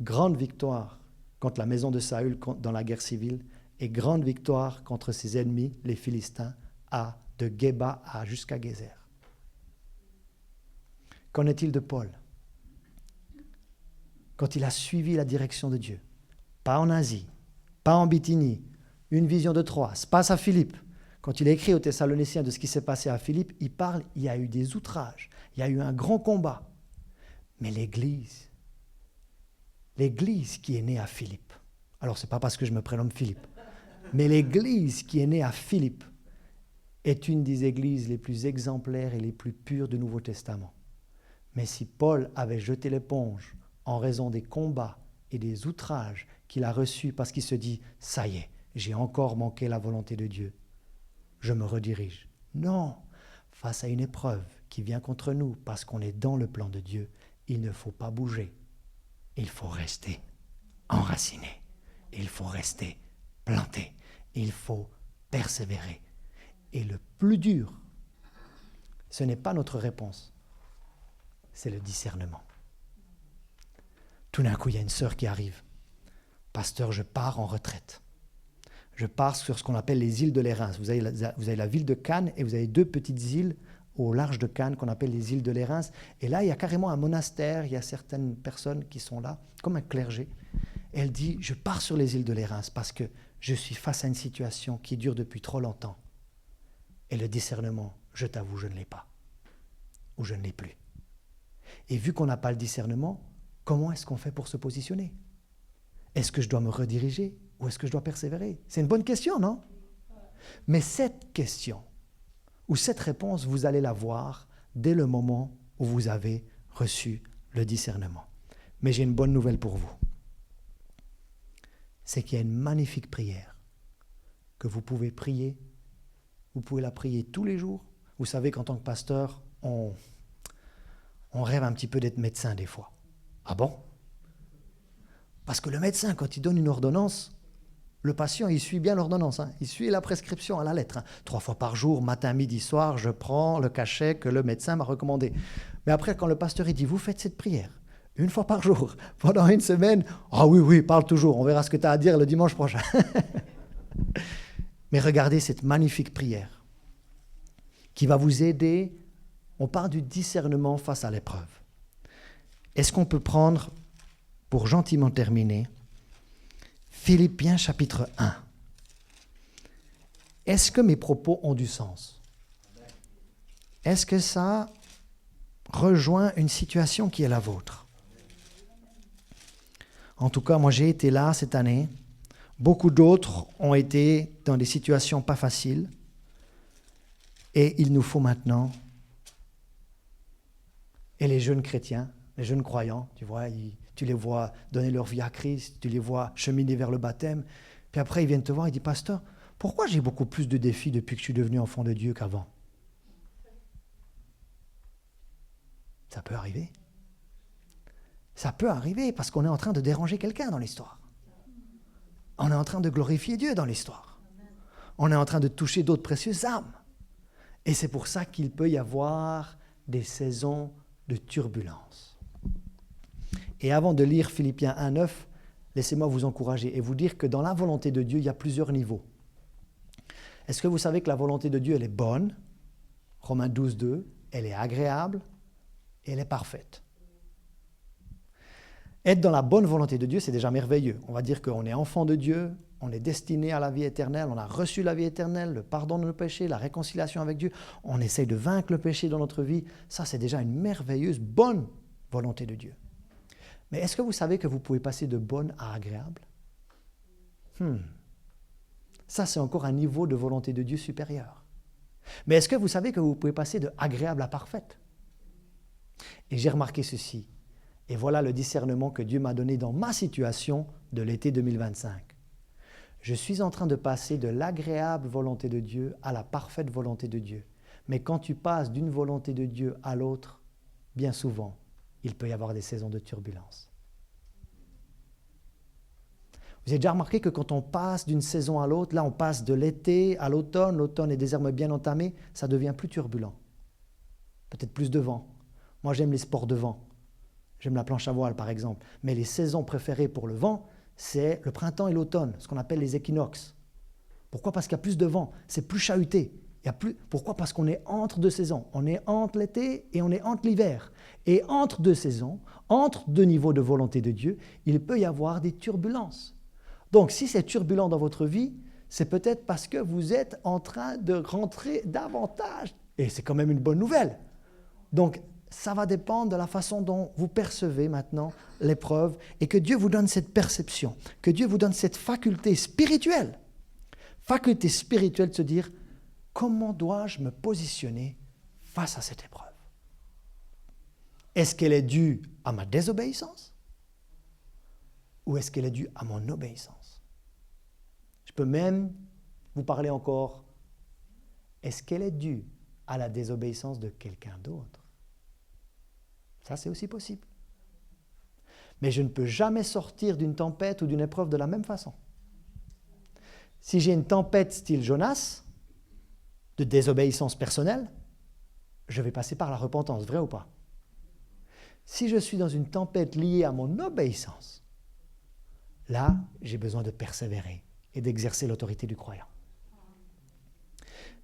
grande victoire contre la maison de Saül dans la guerre civile et grande victoire contre ses ennemis, les Philistins, de Geba jusqu'à Gézer. Qu'en est-il de Paul? Quand il a suivi la direction de Dieu, pas en Asie, pas en Bithynie, une vision de Troie, se passe à Philippe. Quand il a écrit aux Thessaloniciens de ce qui s'est passé à Philippe, il y a eu des outrages, il y a eu un grand combat. Mais l'Église qui est née à Philippe, alors ce n'est pas parce que je me prénomme Philippe, mais l'Église qui est née à Philippe est une des églises les plus exemplaires et les plus pures du Nouveau Testament. Mais si Paul avait jeté l'éponge en raison des combats et des outrages qu'il a reçus parce qu'il se dit « ça y est, j'ai encore manqué la volonté de Dieu, je me redirige ». Non, face à une épreuve qui vient contre nous parce qu'on est dans le plan de Dieu, il ne faut pas bouger. Il faut rester enraciné. Il faut rester planté. Il faut persévérer. Et le plus dur, ce n'est pas notre réponse, c'est le discernement. Tout d'un coup, il y a une sœur qui arrive. Pasteur, je pars en retraite. Je pars sur ce qu'on appelle les îles de l'Érins. Vous avez la ville de Cannes et vous avez 2 petites îles au large de Cannes qu'on appelle les îles de l'Érins. Et là, il y a carrément un monastère, il y a certaines personnes qui sont là, comme un clergé. Et elle dit, je pars sur les îles de l'Érins parce que je suis face à une situation qui dure depuis trop longtemps. Et le discernement, je t'avoue, je ne l'ai pas. Ou je ne l'ai plus. Et vu qu'on n'a pas le discernement, comment est-ce qu'on fait pour se positionner? Est-ce que je dois me rediriger ou est-ce que je dois persévérer? C'est une bonne question, non? Mais cette question, ou cette réponse, vous allez la voir dès le moment où vous avez reçu le discernement. Mais j'ai une bonne nouvelle pour vous. C'est qu'il y a une magnifique prière que vous pouvez prier. Vous pouvez la prier tous les jours. Vous savez qu'en tant que pasteur, on rêve un petit peu d'être médecin des fois. Ah bon? Parce que le médecin, quand il donne une ordonnance, le patient, il suit bien l'ordonnance. Il suit la prescription à la lettre. 3 fois par jour, matin, midi, soir, je prends le cachet que le médecin m'a recommandé. Mais après, quand le pasteur il dit, vous faites cette prière 1 fois par jour, pendant 1 semaine, ah oui, parle toujours, on verra ce que tu as à dire le dimanche prochain. Mais regardez cette magnifique prière qui va vous aider. On parle du discernement face à l'épreuve. Est-ce qu'on peut prendre, pour gentiment terminer, Philippiens chapitre 1. Est-ce que mes propos ont du sens? Est-ce que ça rejoint une situation qui est la vôtre? En tout cas, moi j'ai été là cette année. Beaucoup d'autres ont été dans des situations pas faciles. Et il nous faut maintenant, et les jeunes chrétiens, les jeunes croyants, tu vois, tu les vois donner leur vie à Christ, tu les vois cheminer vers le baptême, puis après ils viennent te voir et disent, pasteur, pourquoi j'ai beaucoup plus de défis depuis que je suis devenu enfant de Dieu qu'avant? Ça peut arriver. Ça peut arriver parce qu'on est en train de déranger quelqu'un dans l'histoire. On est en train de glorifier Dieu dans l'histoire. On est en train de toucher d'autres précieuses âmes. Et c'est pour ça qu'il peut y avoir des saisons de turbulence. Et avant de lire Philippiens 1,9, laissez-moi vous encourager et vous dire que dans la volonté de Dieu, il y a plusieurs niveaux. Est-ce que vous savez que la volonté de Dieu, elle est bonne? Romains 12,2, elle est agréable et elle est parfaite. Être dans la bonne volonté de Dieu, c'est déjà merveilleux. On va dire qu'on est enfant de Dieu, on est destiné à la vie éternelle, on a reçu la vie éternelle, le pardon de nos péchés, la réconciliation avec Dieu. On essaye de vaincre le péché dans notre vie. Ça, c'est déjà une merveilleuse, bonne volonté de Dieu. Mais est-ce que vous savez que vous pouvez passer de bonne à agréable? Ça, c'est encore un niveau de volonté de Dieu supérieur. Mais est-ce que vous savez que vous pouvez passer de agréable à parfaite? Et j'ai remarqué ceci. Et voilà le discernement que Dieu m'a donné dans ma situation de l'été 2025. Je suis en train de passer de l'agréable volonté de Dieu à la parfaite volonté de Dieu. Mais quand tu passes d'une volonté de Dieu à l'autre, bien souvent, il peut y avoir des saisons de turbulence. Vous avez déjà remarqué que quand on passe d'une saison à l'autre, là on passe de l'été à l'automne, l'automne est désormais bien entamé, ça devient plus turbulent. Peut-être plus de vent. Moi j'aime les sports de vent. J'aime la planche à voile, par exemple. Mais les saisons préférées pour le vent, c'est le printemps et l'automne, ce qu'on appelle les équinoxes. Pourquoi? Parce qu'il y a plus de vent, c'est plus chahuté. Pourquoi? Parce qu'on est entre deux saisons. On est entre l'été et on est entre l'hiver. Et entre deux saisons, entre deux niveaux de volonté de Dieu, il peut y avoir des turbulences. Donc, si c'est turbulent dans votre vie, c'est peut-être parce que vous êtes en train de rentrer davantage. Et c'est quand même une bonne nouvelle. Donc, ça va dépendre de la façon dont vous percevez maintenant l'épreuve et que Dieu vous donne cette perception, que Dieu vous donne cette faculté spirituelle de se dire comment dois-je me positionner face à cette épreuve? Est-ce qu'elle est due à ma désobéissance ou est-ce qu'elle est due à mon obéissance? Je peux même vous parler encore, est-ce qu'elle est due à la désobéissance de quelqu'un d'autre? Ça, c'est aussi possible. Mais je ne peux jamais sortir d'une tempête ou d'une épreuve de la même façon. Si j'ai une tempête style Jonas, de désobéissance personnelle, je vais passer par la repentance, vrai ou pas? Si je suis dans une tempête liée à mon obéissance, là, j'ai besoin de persévérer et d'exercer l'autorité du croyant.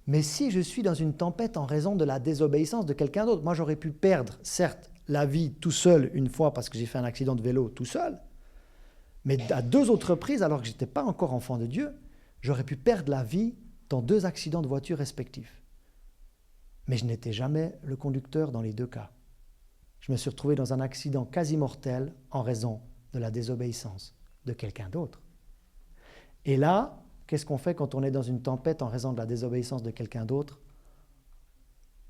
Mais si je suis dans une tempête en raison de la désobéissance de quelqu'un d'autre, moi j'aurais pu perdre, certes, la vie tout seul une fois parce que j'ai fait un accident de vélo tout seul, mais à 2 autres reprises, alors que je n'étais pas encore enfant de Dieu, j'aurais pu perdre la vie dans 2 accidents de voiture respectifs. Mais je n'étais jamais le conducteur dans les 2 cas. Je me suis retrouvé dans un accident quasi mortel en raison de la désobéissance de quelqu'un d'autre. Et là, qu'est-ce qu'on fait quand on est dans une tempête en raison de la désobéissance de quelqu'un d'autre?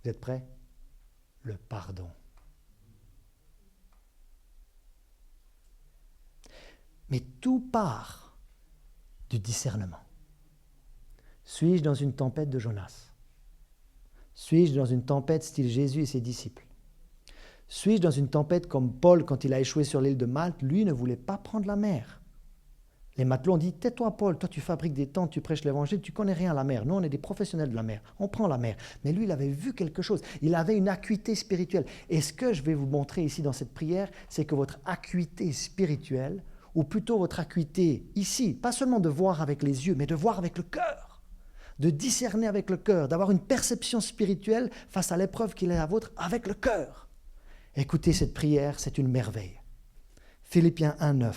Vous êtes prêts? Le pardon. Mais tout part du discernement. Suis-je dans une tempête de Jonas? Suis-je dans une tempête style Jésus et ses disciples? Suis-je dans une tempête comme Paul quand il a échoué sur l'île de Malte? Lui ne voulait pas prendre la mer. Les matelots ont dit, tais-toi Paul, toi tu fabriques des tentes, tu prêches l'évangile, tu connais rien à la mer. Nous on est des professionnels de la mer, on prend la mer. Mais lui il avait vu quelque chose, il avait une acuité spirituelle. Et ce que je vais vous montrer ici dans cette prière, c'est que votre acuité spirituelle, ou plutôt votre acuité ici, pas seulement de voir avec les yeux, mais de voir avec le cœur, de discerner avec le cœur, d'avoir une perception spirituelle face à l'épreuve qui est la vôtre avec le cœur. Écoutez, cette prière, c'est une merveille. Philippiens 1,9.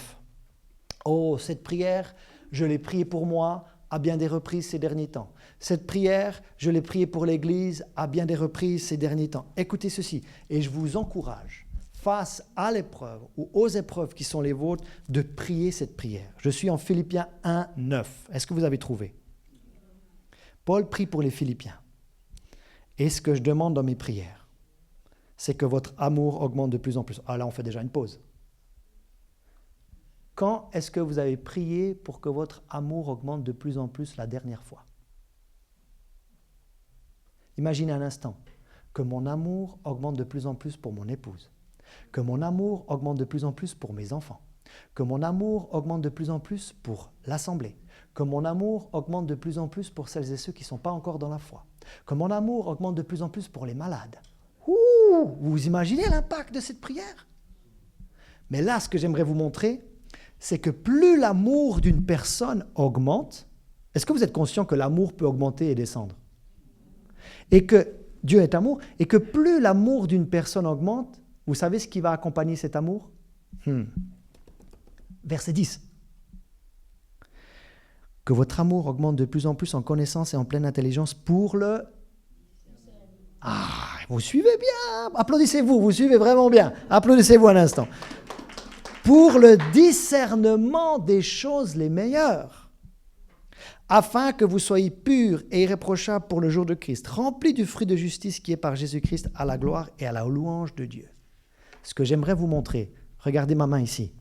Oh, cette prière, je l'ai priée pour moi à bien des reprises ces derniers temps. Cette prière, je l'ai priée pour l'Église à bien des reprises ces derniers temps. Écoutez ceci, et je vous encourage, face à l'épreuve ou aux épreuves qui sont les vôtres, de prier cette prière. Je suis en Philippiens 1,9. Est-ce que vous avez trouvé? Paul prie pour les Philippiens. Et ce que je demande dans mes prières, c'est que votre amour augmente de plus en plus. Ah là, on fait déjà une pause. Quand est-ce que vous avez prié pour que votre amour augmente de plus en plus la dernière fois? Imaginez un instant que mon amour augmente de plus en plus pour mon épouse, que mon amour augmente de plus en plus pour mes enfants, que mon amour augmente de plus en plus pour l'Assemblée, que mon amour augmente de plus en plus pour celles et ceux qui ne sont pas encore dans la foi, que mon amour augmente de plus en plus pour les malades. Ouh, vous imaginez l'impact de cette prière? Mais là, ce que j'aimerais vous montrer, c'est que plus l'amour d'une personne augmente, est-ce que vous êtes conscient que l'amour peut augmenter et descendre? Et que Dieu est amour, et que plus l'amour d'une personne augmente, vous savez ce qui va accompagner cet amour? Verset 10. Que votre amour augmente de plus en plus en connaissance et en pleine intelligence pour le... Ah, vous suivez bien. Applaudissez-vous, vous suivez vraiment bien. Applaudissez-vous un instant. Pour le discernement des choses les meilleures, afin que vous soyez purs et irréprochables pour le jour de Christ, remplis du fruit de justice qui est par Jésus-Christ à la gloire et à la louange de Dieu. Ce que j'aimerais vous montrer, regardez ma main ici.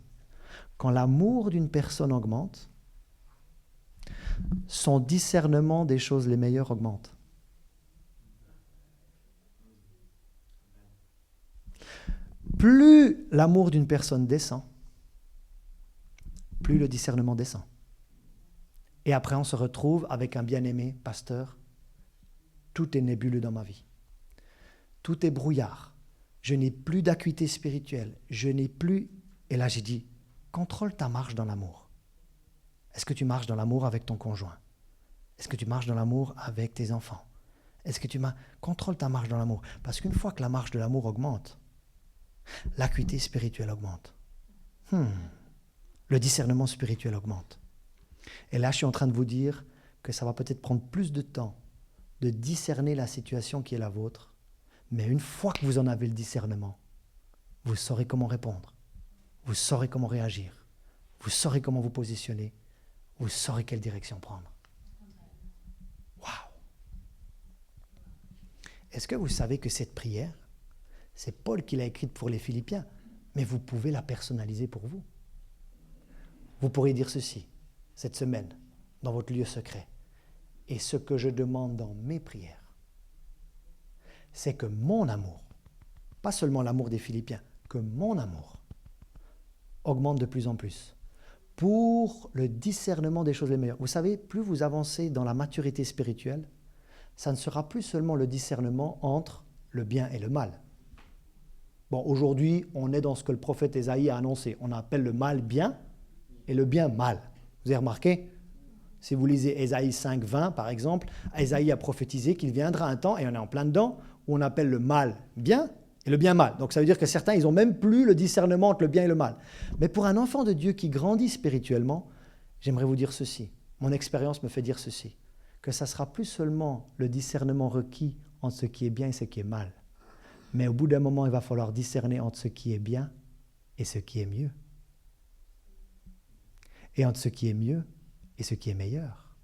Quand l'amour d'une personne augmente, son discernement des choses les meilleures augmente. Plus l'amour d'une personne descend, plus le discernement descend. Et après, on se retrouve avec un bien-aimé pasteur. Tout est nébuleux dans ma vie. Tout est brouillard. Je n'ai plus d'acuité spirituelle. Je n'ai plus... Et là, j'ai dit, contrôle ta marche dans l'amour. Est-ce que tu marches dans l'amour avec ton conjoint? Est-ce que tu marches dans l'amour avec tes enfants? Est-ce que contrôle ta marche dans l'amour? Parce qu'une fois que la marche de l'amour augmente, l'acuité spirituelle augmente. Le discernement spirituel augmente. Et là, je suis en train de vous dire que ça va peut-être prendre plus de temps de discerner la situation qui est la vôtre. Mais une fois que vous en avez le discernement, vous saurez comment répondre. Vous saurez comment réagir. Vous saurez comment vous positionner. Vous saurez quelle direction prendre. Waouh! Est-ce que vous savez que cette prière, c'est Paul qui l'a écrite pour les Philippiens, mais vous pouvez la personnaliser pour vous. Vous pourriez dire ceci, cette semaine, dans votre lieu secret. Et ce que je demande dans mes prières, c'est que mon amour, pas seulement l'amour des Philippiens, que mon amour augmente de plus en plus pour le discernement des choses les meilleures. Vous savez, plus vous avancez dans la maturité spirituelle, ça ne sera plus seulement le discernement entre le bien et le mal. Bon, aujourd'hui, on est dans ce que le prophète Ésaïe a annoncé. On appelle le mal bien et le bien mal. Vous avez remarqué? Si vous lisez Ésaïe 5, 20, par exemple, Ésaïe a prophétisé qu'il viendra un temps, et on est en plein dedans, où on appelle le mal bien et le bien mal. Donc ça veut dire que certains, ils n'ont même plus le discernement entre le bien et le mal. Mais pour un enfant de Dieu qui grandit spirituellement, j'aimerais vous dire ceci. Mon expérience me fait dire ceci, que ça ne sera plus seulement le discernement requis entre ce qui est bien et ce qui est mal. Mais au bout d'un moment, il va falloir discerner entre ce qui est bien et ce qui est mieux. Et entre ce qui est mieux et ce qui est meilleur.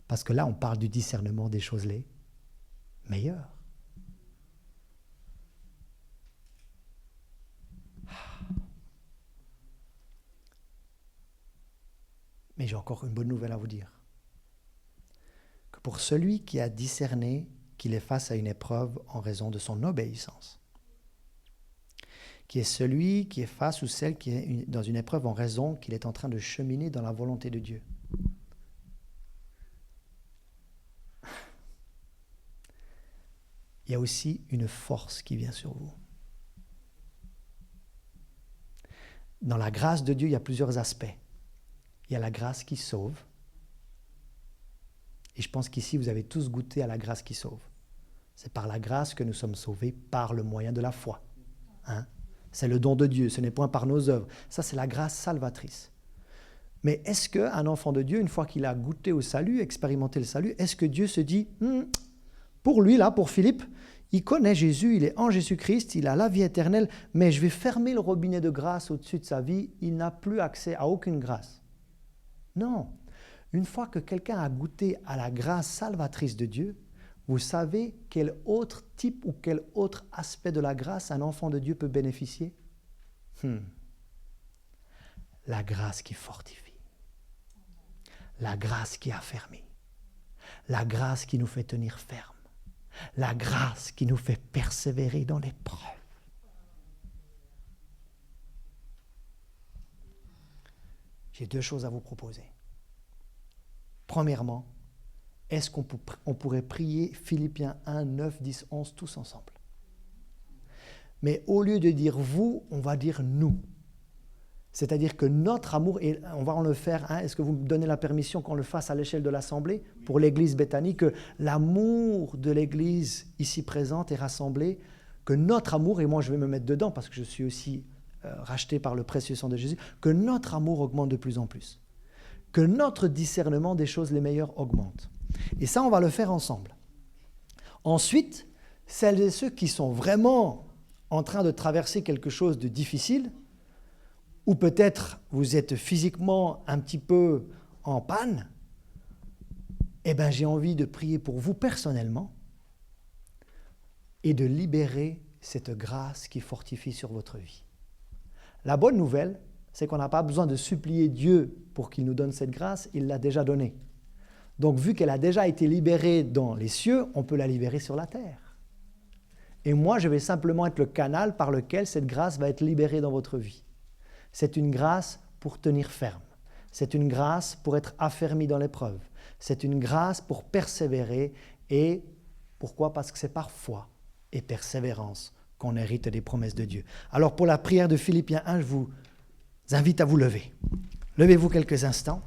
Parce que là, on parle du discernement des choses les meilleures. Mais j'ai encore une bonne nouvelle à vous dire. Que pour celui qui a discerné qu'il est face à une épreuve en raison de son obéissance, qui est celui qui est face ou celle qui est dans une épreuve en raison qu'il est en train de cheminer dans la volonté de Dieu. Il y a aussi une force qui vient sur vous. Dans la grâce de Dieu, il y a plusieurs aspects. Il y a la grâce qui sauve. Et je pense qu'ici, vous avez tous goûté à la grâce qui sauve. C'est par la grâce que nous sommes sauvés par le moyen de la foi. C'est le don de Dieu, ce n'est point par nos œuvres. Ça, c'est la grâce salvatrice. Mais est-ce qu'un enfant de Dieu, une fois qu'il a goûté au salut, expérimenté le salut, est-ce que Dieu se dit, pour lui, là, pour Philippe, il connaît Jésus, il est en Jésus-Christ, il a la vie éternelle, mais je vais fermer le robinet de grâce au-dessus de sa vie, il n'a plus accès à aucune grâce. Non. Une fois que quelqu'un a goûté à la grâce salvatrice de Dieu, Vous savez quel autre type ou quel autre aspect de la grâce un enfant de Dieu peut bénéficier? La grâce qui fortifie, la grâce qui affermit, la grâce qui nous fait tenir ferme, la grâce qui nous fait persévérer dans l'épreuve. J'ai 2 choses à vous proposer. Premièrement, est-ce qu'on pourrait prier Philippiens 1, 9, 10, 11 tous ensemble? Mais au lieu de dire vous, on va dire nous. C'est-à-dire que notre amour, et on va en le faire, est-ce que vous me donnez la permission qu'on le fasse à l'échelle de l'Assemblée pour l'Église Béthanie, que l'amour de l'Église ici présente et rassemblée, que notre amour, et moi je vais me mettre dedans parce que je suis aussi racheté par le précieux sang de Jésus, que notre amour augmente de plus en plus, que notre discernement des choses les meilleures augmente. Et ça, on va le faire ensemble. Ensuite, celles et ceux qui sont vraiment en train de traverser quelque chose de difficile, ou peut-être vous êtes physiquement un petit peu en panne, eh bien j'ai envie de prier pour vous personnellement et de libérer cette grâce qui fortifie sur votre vie. La bonne nouvelle, c'est qu'on n'a pas besoin de supplier Dieu pour qu'il nous donne cette grâce, il l'a déjà donnée. Donc vu qu'elle a déjà été libérée dans les cieux, on peut la libérer sur la terre. Et moi, je vais simplement être le canal par lequel cette grâce va être libérée dans votre vie. C'est une grâce pour tenir ferme. C'est une grâce pour être affermi dans l'épreuve. C'est une grâce pour persévérer. Et pourquoi? Parce que c'est par foi et persévérance qu'on hérite des promesses de Dieu. Alors pour la prière de Philippiens 1, je vous invite à vous lever. Levez-vous quelques instants.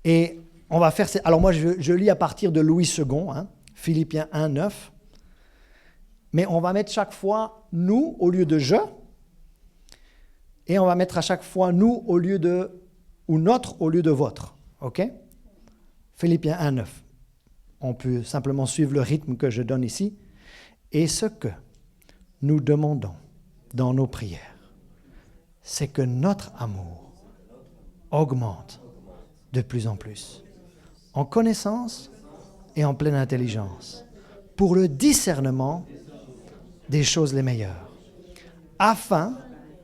Et on va faire... Alors moi, je lis à partir de Louis II, Philippiens 1, 9. Mais on va mettre chaque fois « nous » au lieu de « je ». Et on va mettre à chaque fois « nous » au lieu de « ou notre » au lieu de « votre ». OK? Philippiens 1, 9. On peut simplement suivre le rythme que je donne ici. Et ce que nous demandons dans nos prières, c'est que notre amour augmente de plus en plus, en connaissance et en pleine intelligence, pour le discernement des choses les meilleures, afin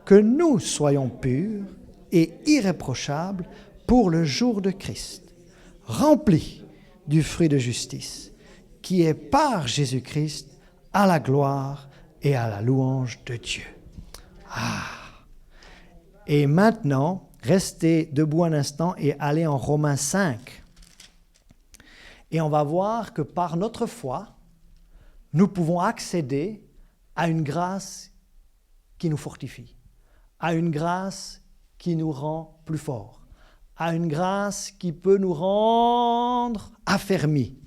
que nous soyons purs et irréprochables pour le jour de Christ, remplis du fruit de justice, qui est par Jésus-Christ à la gloire et à la louange de Dieu. Et maintenant, restez debout un instant et allez en Romains 5. Et on va voir que par notre foi, nous pouvons accéder à une grâce qui nous fortifie, à une grâce qui nous rend plus forts, à une grâce qui peut nous rendre affermis.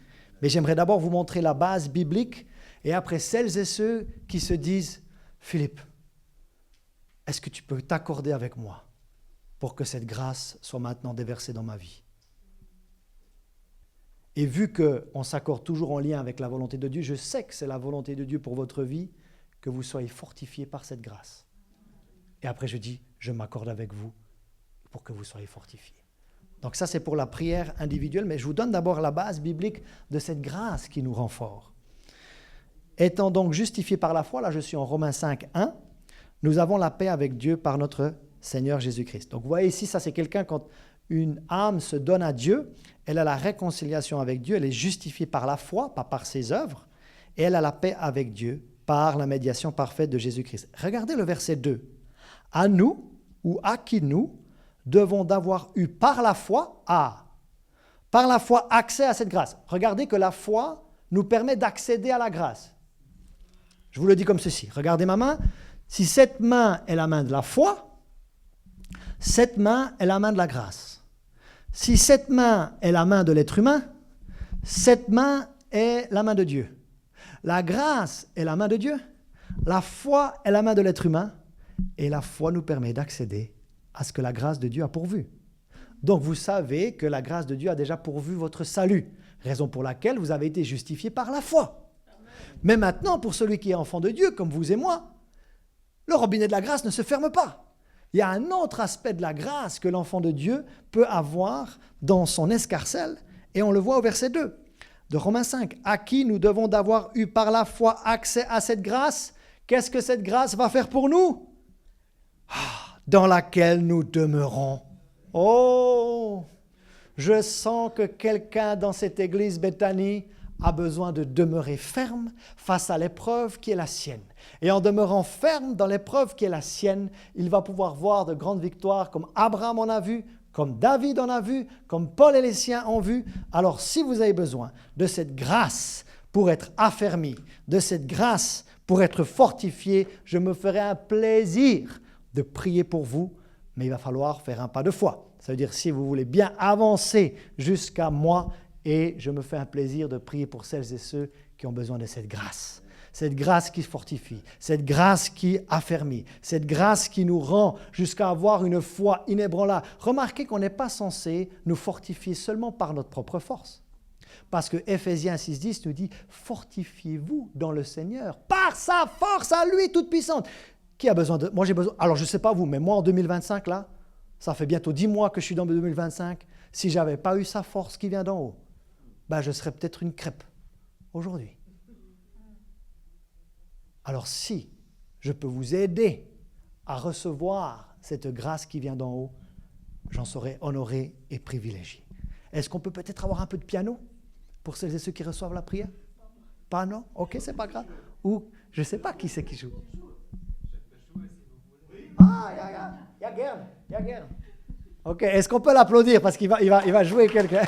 Mais j'aimerais d'abord vous montrer la base biblique et après celles et ceux qui se disent « Philippe, est-ce que tu peux t'accorder avec moi pour que cette grâce soit maintenant déversée dans ma vie ?» Et vu qu'on s'accorde toujours en lien avec la volonté de Dieu, je sais que c'est la volonté de Dieu pour votre vie, que vous soyez fortifiés par cette grâce. Et après je dis, je m'accorde avec vous pour que vous soyez fortifiés. Donc ça c'est pour la prière individuelle, mais je vous donne d'abord la base biblique de cette grâce qui nous rend forts. Étant donc justifiés par la foi, là je suis en Romains 5, 1, nous avons la paix avec Dieu par notre Seigneur Jésus-Christ. Donc vous voyez ici, ça c'est quelqu'un, quand une âme se donne à Dieu, elle a la réconciliation avec Dieu, elle est justifiée par la foi, pas par ses œuvres, et elle a la paix avec Dieu par la médiation parfaite de Jésus-Christ. Regardez le verset 2. À nous, ou à qui nous, devons d'avoir eu par la foi, accès à cette grâce. Regardez que la foi nous permet d'accéder à la grâce. Je vous le dis comme ceci. Regardez ma main. Si cette main est la main de la foi, cette main est la main de la grâce. Si cette main est la main de l'être humain, cette main est la main de Dieu. La grâce est la main de Dieu, la foi est la main de l'être humain, et la foi nous permet d'accéder à ce que la grâce de Dieu a pourvu. Donc vous savez que la grâce de Dieu a déjà pourvu votre salut, raison pour laquelle vous avez été justifié par la foi. Mais maintenant, pour celui qui est enfant de Dieu, comme vous et moi, le robinet de la grâce ne se ferme pas. Il y a un autre aspect de la grâce que l'enfant de Dieu peut avoir dans son escarcelle, et on le voit au verset 2. de Romains 5, à qui nous devons d'avoir eu par la foi accès à cette grâce. Qu'est-ce que cette grâce va faire pour nous? Dans laquelle nous demeurons. Oh, je sens que quelqu'un dans cette église Bethany a besoin de demeurer ferme face à l'épreuve qui est la sienne. Et en demeurant ferme dans l'épreuve qui est la sienne, il va pouvoir voir de grandes victoires comme Abraham en a vu, comme David en a vu, comme Paul et les siens ont vu. Alors si vous avez besoin de cette grâce pour être affermi, de cette grâce pour être fortifié, je me ferai un plaisir de prier pour vous, mais il va falloir faire un pas de foi. Ça veut dire si vous voulez bien avancer jusqu'à moi, et je me fais un plaisir de prier pour celles et ceux qui ont besoin de cette grâce. Cette grâce qui fortifie, cette grâce qui affermit, cette grâce qui nous rend jusqu'à avoir une foi inébranlable. Remarquez qu'on n'est pas censé nous fortifier seulement par notre propre force. Parce que Éphésiens 6,10 nous dit « Fortifiez-vous dans le Seigneur par sa force à lui toute puissante ». Qui a besoin de... Moi j'ai besoin... Alors je ne sais pas vous, mais moi en 2025 là, ça fait bientôt 10 mois que je suis dans 2025. Si je n'avais pas eu sa force qui vient d'en haut, ben je serais peut-être une crêpe aujourd'hui. Alors si je peux vous aider à recevoir cette grâce qui vient d'en haut, j'en serai honoré et privilégié. Est-ce qu'on peut peut-être avoir un peu de piano pour celles et ceux qui reçoivent la prière? Pas, non? Ok, c'est pas grave. Ou, je ne sais pas qui c'est qui joue. Ah, il y a Gern. Ok, est-ce qu'on peut l'applaudir parce qu'il va jouer quelqu'un?